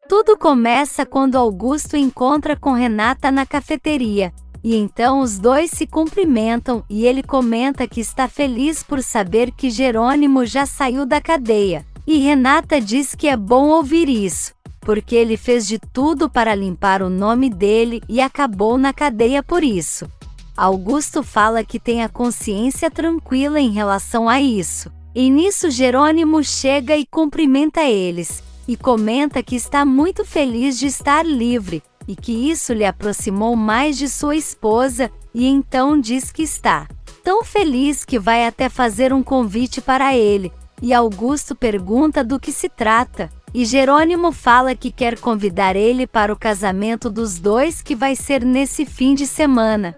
Tudo começa quando Augusto encontra com Renata na cafeteria, e então os dois se cumprimentam e ele comenta que está feliz por saber que Jerônimo já saiu da cadeia. E Renata diz que é bom ouvir isso, porque ele fez de tudo para limpar o nome dele e acabou na cadeia por isso. Augusto fala que tem a consciência tranquila em relação a isso. E nisso Jerônimo chega e cumprimenta eles, e comenta que está muito feliz de estar livre, e que isso lhe aproximou mais de sua esposa, e então diz que está tão feliz que vai até fazer um convite para ele, e Augusto pergunta do que se trata, e Jerônimo fala que quer convidar ele para o casamento dos dois que vai ser nesse fim de semana.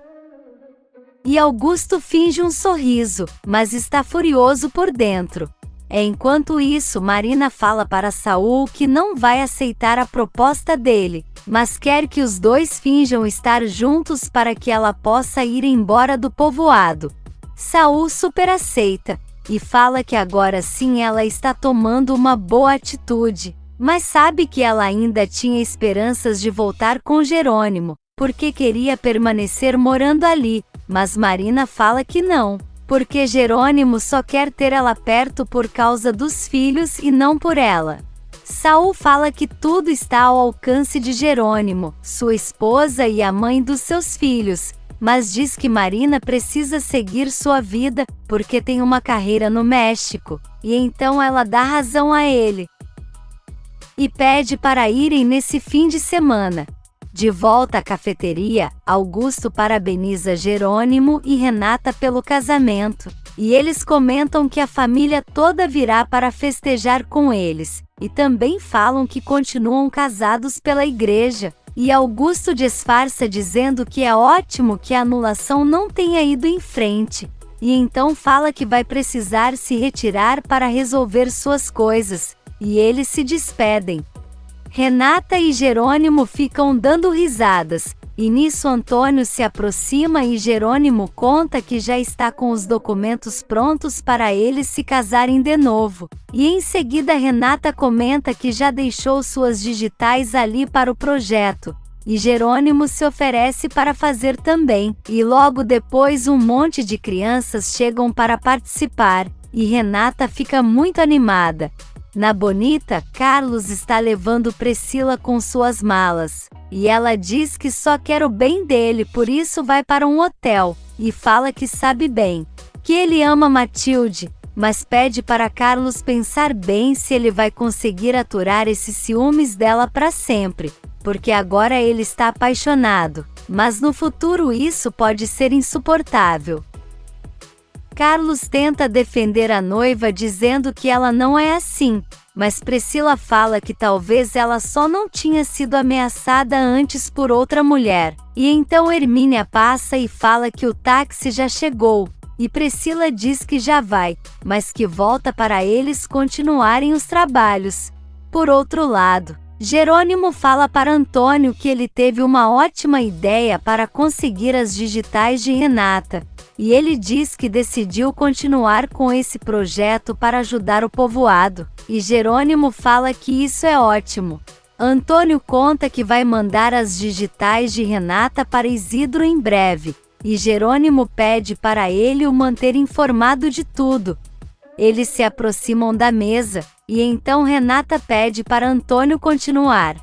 E Augusto finge um sorriso, mas está furioso por dentro. Enquanto isso, Marina fala para Saul que não vai aceitar a proposta dele, mas quer que os dois finjam estar juntos para que ela possa ir embora do povoado. Saul super aceita, e fala que agora sim ela está tomando uma boa atitude, mas sabe que ela ainda tinha esperanças de voltar com Jerônimo, porque queria permanecer morando ali, mas Marina fala que não, porque Jerônimo só quer ter ela perto por causa dos filhos e não por ela. Saul fala que tudo está ao alcance de Jerônimo, sua esposa e a mãe dos seus filhos, mas diz que Marina precisa seguir sua vida, porque tem uma carreira no México, e então ela dá razão a ele. E pede para irem nesse fim de semana. De volta à cafeteria, Augusto parabeniza Jerônimo e Renata pelo casamento, e eles comentam que a família toda virá para festejar com eles, e também falam que continuam casados pela igreja, e Augusto disfarça dizendo que é ótimo que a anulação não tenha ido em frente, e então fala que vai precisar se retirar para resolver suas coisas, e eles se despedem. Renata e Jerônimo ficam dando risadas, e nisso Antônio se aproxima e Jerônimo conta que já está com os documentos prontos para eles se casarem de novo. E em seguida Renata comenta que já deixou suas digitais ali para o projeto, e Jerônimo se oferece para fazer também. E logo depois um monte de crianças chegam para participar, e Renata fica muito animada. Na Bonita, Carlos está levando Priscila com suas malas, e ela diz que só quer o bem dele, por isso vai para um hotel, e fala que sabe bem que ele ama Matilde, mas pede para Carlos pensar bem se ele vai conseguir aturar esses ciúmes dela para sempre, porque agora ele está apaixonado, mas no futuro isso pode ser insuportável. Carlos tenta defender a noiva dizendo que ela não é assim, mas Priscila fala que talvez ela só não tinha sido ameaçada antes por outra mulher. E então Hermínia passa e fala que o táxi já chegou, e Priscila diz que já vai, mas que volta para eles continuarem os trabalhos. Por outro lado, Jerônimo fala para Antônio que ele teve uma ótima ideia para conseguir as digitais de Renata, e ele diz que decidiu continuar com esse projeto para ajudar o povoado, e Jerônimo fala que isso é ótimo. Antônio conta que vai mandar as digitais de Renata para Isidro em breve, e Jerônimo pede para ele o manter informado de tudo. Eles se aproximam da mesa, e então Renata pede para Antônio continuar.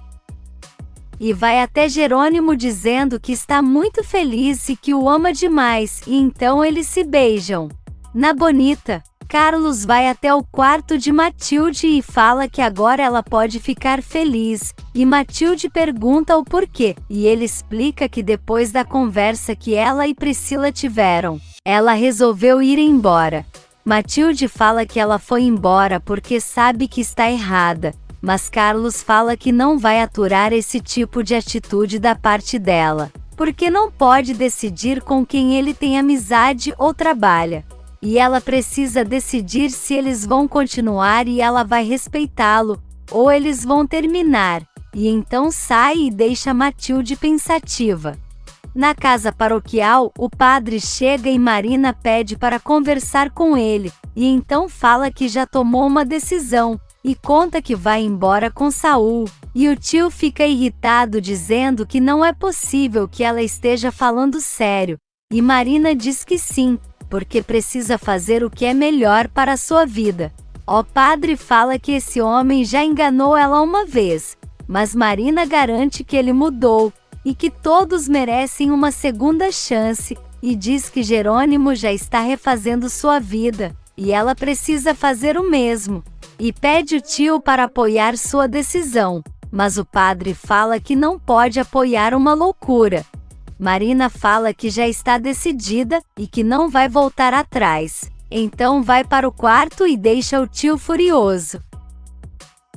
E vai até Jerônimo dizendo que está muito feliz e que o ama demais, e então eles se beijam. Na Bonita, Carlos vai até o quarto de Matilde e fala que agora ela pode ficar feliz, e Matilde pergunta o porquê, e ele explica que depois da conversa que ela e Priscila tiveram, ela resolveu ir embora. Matilde fala que ela foi embora porque sabe que está errada, mas Carlos fala que não vai aturar esse tipo de atitude da parte dela, porque não pode decidir com quem ele tem amizade ou trabalha. E ela precisa decidir se eles vão continuar e ela vai respeitá-lo, ou eles vão terminar, e então sai e deixa Matilde pensativa. Na casa paroquial, o padre chega e Marina pede para conversar com ele, e então fala que já tomou uma decisão, e conta que vai embora com Saul. E o tio fica irritado dizendo que não é possível que ela esteja falando sério. E Marina diz que sim, porque precisa fazer o que é melhor para a sua vida. O padre fala que esse homem já enganou ela uma vez, mas Marina garante que ele mudou e que todos merecem uma segunda chance, e diz que Jerônimo já está refazendo sua vida e ela precisa fazer o mesmo. E pede o tio para apoiar sua decisão, mas o padre fala que não pode apoiar uma loucura. Marina fala que já está decidida e que não vai voltar atrás. Então vai para o quarto e deixa o tio furioso.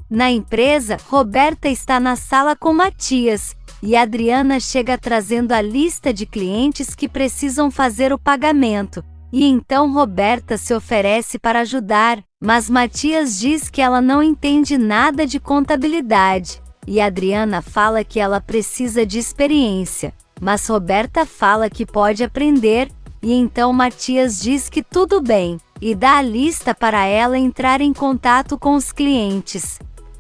Na empresa, Roberta está na sala com Matias, e Adriana chega trazendo a lista de clientes que precisam fazer o pagamento. E então Roberta se oferece para ajudar, mas Matias diz que ela não entende nada de contabilidade. E Adriana fala que ela precisa de experiência, mas Roberta fala que pode aprender, e então Matias diz que tudo bem, e dá a lista para ela entrar em contato com os clientes.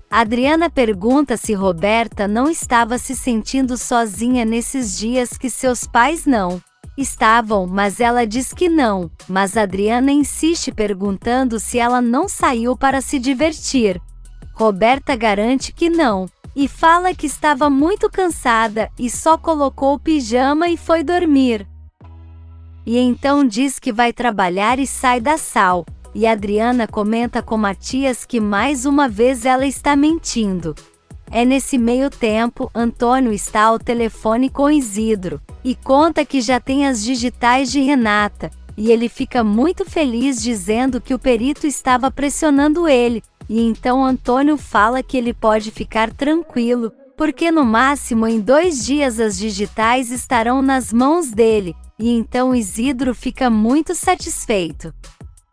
Adriana pergunta se Roberta não estava se sentindo sozinha nesses dias que seus pais não estavam, mas ela diz que não, mas Adriana insiste perguntando se ela não saiu para se divertir. Roberta garante que não, e fala que estava muito cansada e só colocou o pijama e foi dormir. E então diz que vai trabalhar e sai da sala. E Adriana comenta com Matias que mais uma vez ela está mentindo. É nesse meio tempo, Antônio está ao telefone com Isidro e conta que já tem as digitais de Renata, e ele fica muito feliz dizendo que o perito estava pressionando ele, e então Antônio fala que ele pode ficar tranquilo, porque no máximo em 2 dias as digitais estarão nas mãos dele, e então Isidro fica muito satisfeito.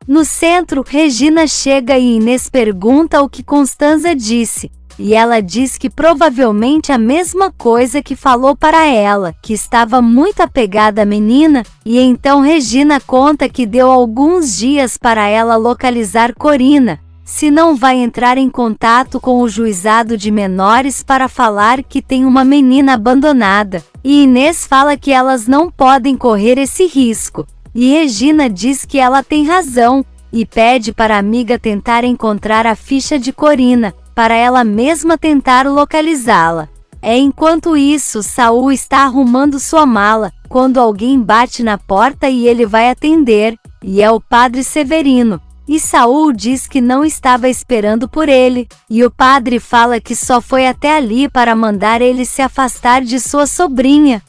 No centro, Regina chega e Inês pergunta o que Constanza disse, e ela diz que provavelmente a mesma coisa que falou para ela, que estava muito apegada à menina, e então Regina conta que deu alguns dias para ela localizar Corina, se não vai entrar em contato com o juizado de menores para falar que tem uma menina abandonada, e Inês fala que elas não podem correr esse risco. E Regina diz que ela tem razão, e pede para a amiga tentar encontrar a ficha de Corina, para ela mesma tentar localizá-la. Enquanto isso, Saul está arrumando sua mala, quando alguém bate na porta e ele vai atender, e é o padre Severino. E Saul diz que não estava esperando por ele, e o padre fala que só foi até ali para mandar ele se afastar de sua sobrinha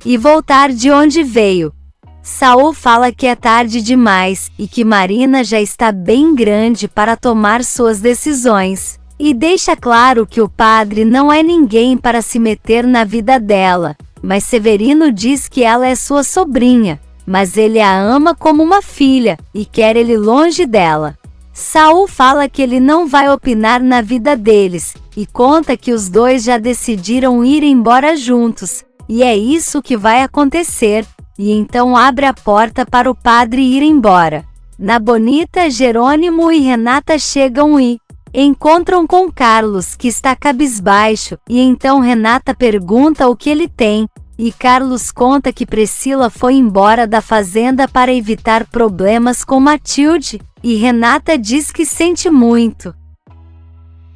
e voltar de onde veio. Saul fala que é tarde demais e que Marina já está bem grande para tomar suas decisões, e deixa claro que o padre não é ninguém para se meter na vida dela, mas Severino diz que ela é sua sobrinha, mas ele a ama como uma filha e quer ele longe dela. Saul fala que ele não vai opinar na vida deles e conta que os dois já decidiram ir embora juntos, e é isso que vai acontecer. E então abre a porta para o padre ir embora. Na Bonita, Jerônimo e Renata chegam e encontram com Carlos, que está cabisbaixo, e então Renata pergunta o que ele tem, e Carlos conta que Priscila foi embora da fazenda para evitar problemas com Matilde, e Renata diz que sente muito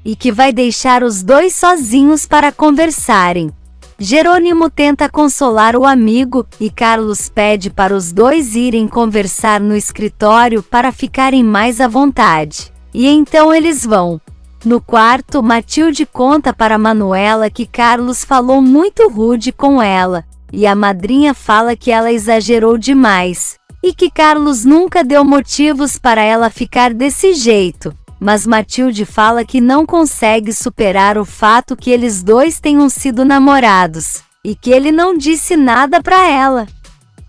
e que vai deixar os dois sozinhos para conversarem. Jerônimo tenta consolar o amigo, e Carlos pede para os dois irem conversar no escritório para ficarem mais à vontade. E então eles vão. No quarto, Matilde conta para Manuela que Carlos falou muito rude com ela, e a madrinha fala que ela exagerou demais, e que Carlos nunca deu motivos para ela ficar desse jeito. Mas Matilde fala que não consegue superar o fato que eles dois tenham sido namorados, e que ele não disse nada para ela.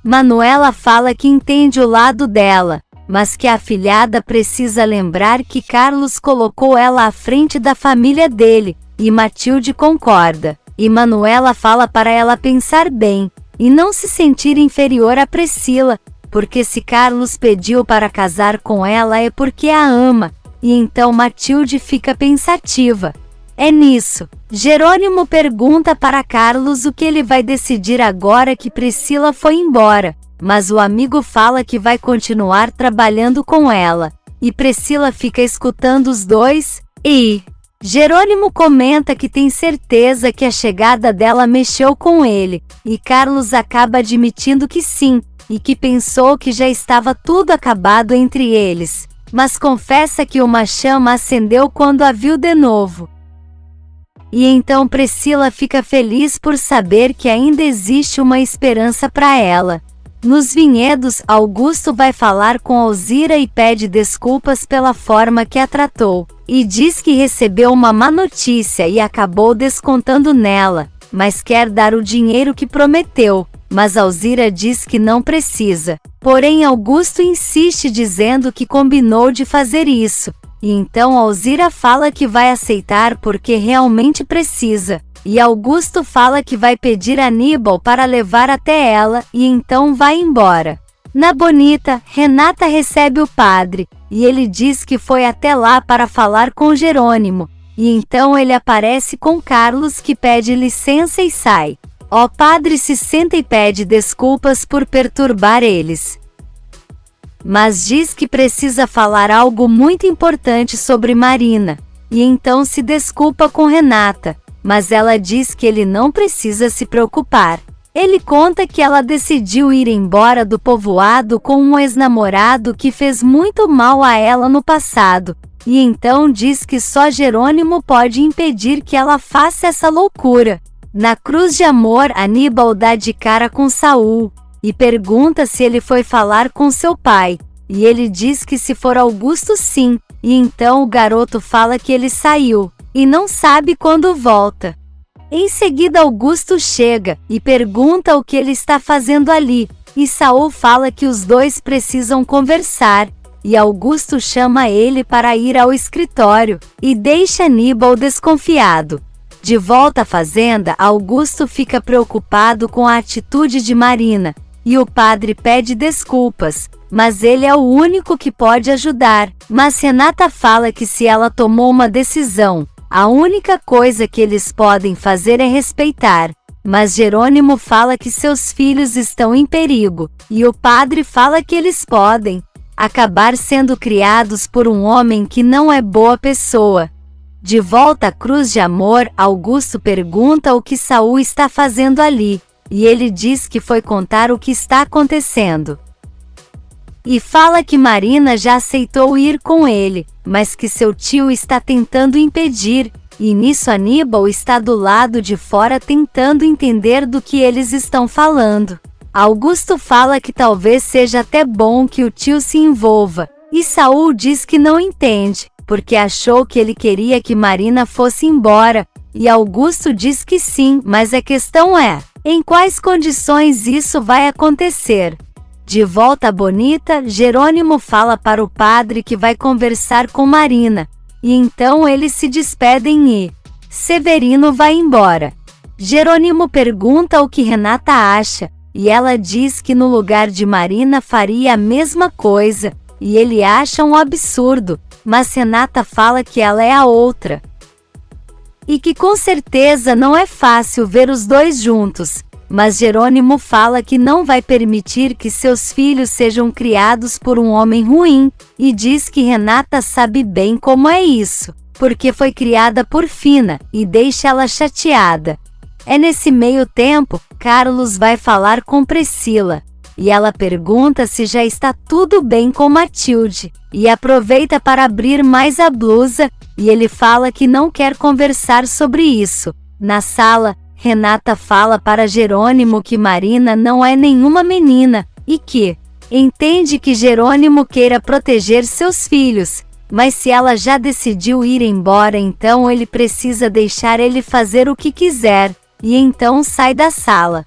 Manuela fala que entende o lado dela, mas que a afilhada precisa lembrar que Carlos colocou ela à frente da família dele, e Matilde concorda. E Manuela fala para ela pensar bem, e não se sentir inferior a Priscila, porque se Carlos pediu para casar com ela é porque a ama, e então Matilde fica pensativa. É nisso. Jerônimo pergunta para Carlos o que ele vai decidir agora que Priscila foi embora, mas o amigo fala que vai continuar trabalhando com ela, e Priscila fica escutando os dois, e Jerônimo comenta que tem certeza que a chegada dela mexeu com ele, e Carlos acaba admitindo que sim, e que pensou que já estava tudo acabado entre eles, mas confessa que uma chama acendeu quando a viu de novo. E então Priscila fica feliz por saber que ainda existe uma esperança para ela. Nos vinhedos, Augusto vai falar com Alzira e pede desculpas pela forma que a tratou, e diz que recebeu uma má notícia e acabou descontando nela, mas quer dar o dinheiro que prometeu, mas Alzira diz que não precisa. Porém Augusto insiste dizendo que combinou de fazer isso. E então Alzira fala que vai aceitar porque realmente precisa, e Augusto fala que vai pedir a Aníbal para levar até ela, e então vai embora. Na Bonita, Renata recebe o padre, e ele diz que foi até lá para falar com Jerônimo, e então ele aparece com Carlos que pede licença e sai. O padre se senta e pede desculpas por perturbar eles, mas diz que precisa falar algo muito importante sobre Marina, e então se desculpa com Renata, mas ela diz que ele não precisa se preocupar. Ele conta que ela decidiu ir embora do povoado com um ex-namorado que fez muito mal a ela no passado, e então diz que só Jerônimo pode impedir que ela faça essa loucura. Na Cruz de Amor, Aníbal dá de cara com Saul, e pergunta se ele foi falar com seu pai, e ele diz que se for Augusto sim, e então o garoto fala que ele saiu, e não sabe quando volta. Em seguida Augusto chega, e pergunta o que ele está fazendo ali, e Saul fala que os dois precisam conversar, e Augusto chama ele para ir ao escritório, e deixa Aníbal desconfiado. De volta à fazenda, Augusto fica preocupado com a atitude de Marina, e o padre pede desculpas, mas ele é o único que pode ajudar. Mas Renata fala que se ela tomou uma decisão, a única coisa que eles podem fazer é respeitar. Mas Jerônimo fala que seus filhos estão em perigo, e o padre fala que eles podem acabar sendo criados por um homem que não é boa pessoa. De volta à Cruz de Amor, Augusto pergunta o que Saul está fazendo ali, e ele diz que foi contar o que está acontecendo. E fala que Marina já aceitou ir com ele, mas que seu tio está tentando impedir, e nisso Aníbal está do lado de fora tentando entender do que eles estão falando. Augusto fala que talvez seja até bom que o tio se envolva, e Saul diz que não entende, porque achou que ele queria que Marina fosse embora, e Augusto diz que sim, mas a questão é, em quais condições isso vai acontecer? De volta a Bonita, Jerônimo fala para o padre que vai conversar com Marina, e então eles se despedem e Severino vai embora. Jerônimo pergunta o que Renata acha, e ela diz que no lugar de Marina faria a mesma coisa, e ele acha um absurdo, mas Renata fala que ela é a outra. E que com certeza não é fácil ver os dois juntos, mas Jerônimo fala que não vai permitir que seus filhos sejam criados por um homem ruim, e diz que Renata sabe bem como é isso, porque foi criada por Fina, e deixa ela chateada. É nesse meio tempo, Carlos vai falar com Priscila, e ela pergunta se já está tudo bem com Matilde, e aproveita para abrir mais a blusa, e ele fala que não quer conversar sobre isso. Na sala, Renata fala para Jerônimo que Marina não é nenhuma menina, e que entende que Jerônimo queira proteger seus filhos, mas se ela já decidiu ir embora, então ele precisa deixar ele fazer o que quiser, e então sai da sala.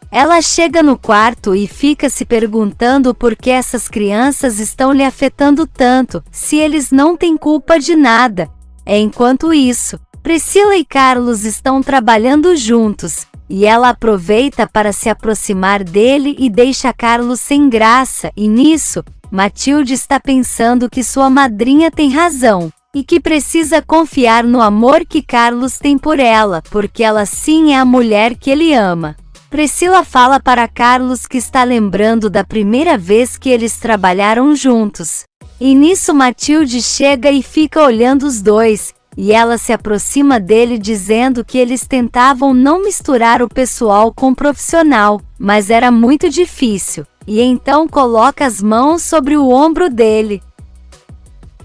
Ela chega no quarto e fica se perguntando por que essas crianças estão lhe afetando tanto, se eles não têm culpa de nada. Enquanto isso, Priscila e Carlos estão trabalhando juntos, e ela aproveita para se aproximar dele e deixa Carlos sem graça, e nisso, Matilde está pensando que sua madrinha tem razão, e que precisa confiar no amor que Carlos tem por ela, porque ela sim é a mulher que ele ama. Priscila fala para Carlos que está lembrando da primeira vez que eles trabalharam juntos. E nisso Matilde chega e fica olhando os dois, e ela se aproxima dele dizendo que eles tentavam não misturar o pessoal com o profissional, mas era muito difícil, e então coloca as mãos sobre o ombro dele.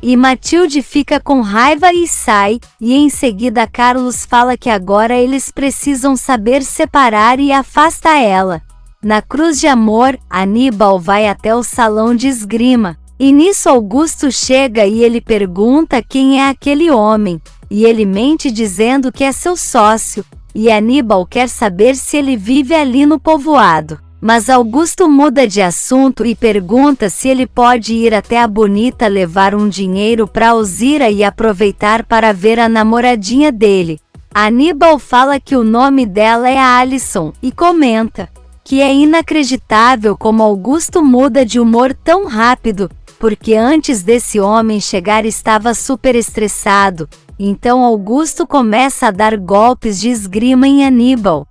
E Matilde fica com raiva e sai, e em seguida Carlos fala que agora eles precisam saber separar e afasta ela. Na cruz de amor, Aníbal vai até o salão de esgrima, e nisso Augusto chega e ele pergunta quem é aquele homem, e ele mente dizendo que é seu sócio, e Aníbal quer saber se ele vive ali no povoado. Mas Augusto muda de assunto e pergunta se ele pode ir até a Bonita levar um dinheiro para Alzira e aproveitar para ver a namoradinha dele. Aníbal fala que o nome dela é Alison e comenta que é inacreditável como Augusto muda de humor tão rápido, porque antes desse homem chegar estava super estressado. Então Augusto começa a dar golpes de esgrima em Aníbal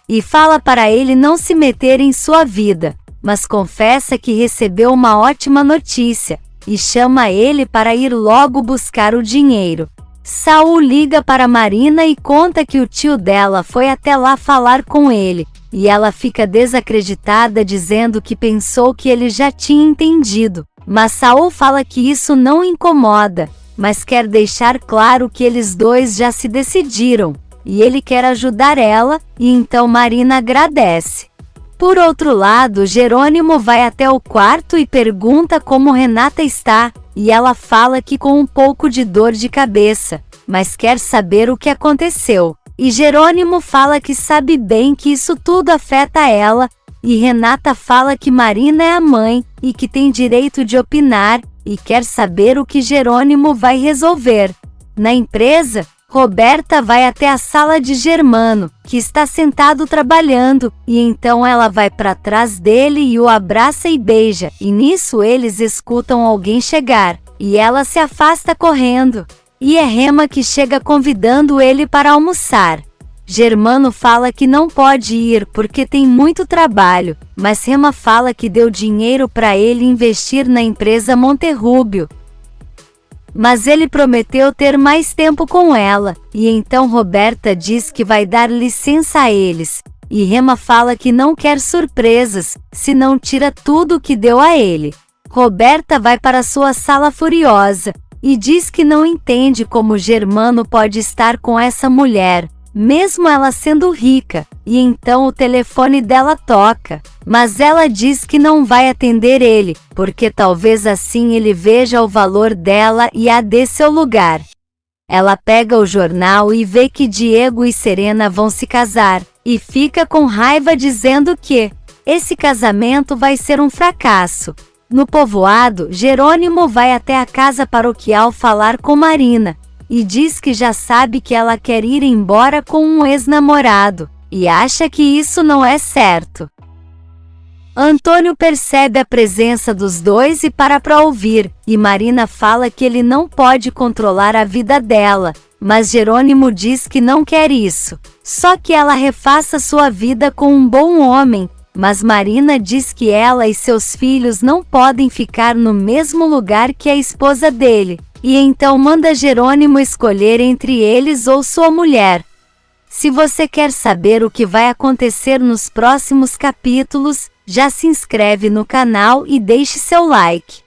e fala para ele não se meter em sua vida, mas confessa que recebeu uma ótima notícia, e chama ele para ir logo buscar o dinheiro. Saul liga para Marina e conta que o tio dela foi até lá falar com ele, e ela fica desacreditada dizendo que pensou que ele já tinha entendido, mas Saul fala que isso não incomoda, mas quer deixar claro que eles dois já se decidiram, e ele quer ajudar ela, e então Marina agradece. Por outro lado, Jerônimo vai até o quarto e pergunta como Renata está, e ela fala que com um pouco de dor de cabeça, mas quer saber o que aconteceu. E Jerônimo fala que sabe bem que isso tudo afeta ela, e Renata fala que Marina é a mãe, e que tem direito de opinar, e quer saber o que Jerônimo vai resolver. Na empresa, Roberta vai até a sala de Germano, que está sentado trabalhando, e então ela vai para trás dele e o abraça e beija, e nisso eles escutam alguém chegar, e ela se afasta correndo. E é Rema que chega convidando ele para almoçar. Germano fala que não pode ir porque tem muito trabalho, mas Rema fala que deu dinheiro para ele investir na empresa Monterrubio. Mas ele prometeu ter mais tempo com ela, e então Roberta diz que vai dar licença a eles, e Rema fala que não quer surpresas, senão tira tudo o que deu a ele. Roberta vai para sua sala furiosa, e diz que não entende como Germano pode estar com essa mulher, mesmo ela sendo rica, e então o telefone dela toca, mas ela diz que não vai atender ele, porque talvez assim ele veja o valor dela e a dê seu lugar. Ela pega o jornal e vê que Diego e Serena vão se casar, e fica com raiva dizendo que esse casamento vai ser um fracasso. No povoado, Jerônimo vai até a casa paroquial falar com Marina, e diz que já sabe que ela quer ir embora com um ex-namorado, e acha que isso não é certo. Antônio percebe a presença dos dois e para ouvir, e Marina fala que ele não pode controlar a vida dela, mas Jerônimo diz que não quer isso, só que ela refaça sua vida com um bom homem, mas Marina diz que ela e seus filhos não podem ficar no mesmo lugar que a esposa dele, e então manda Jerônimo escolher entre eles ou sua mulher. Se você quer saber o que vai acontecer nos próximos capítulos, já se inscreve no canal e deixe seu like.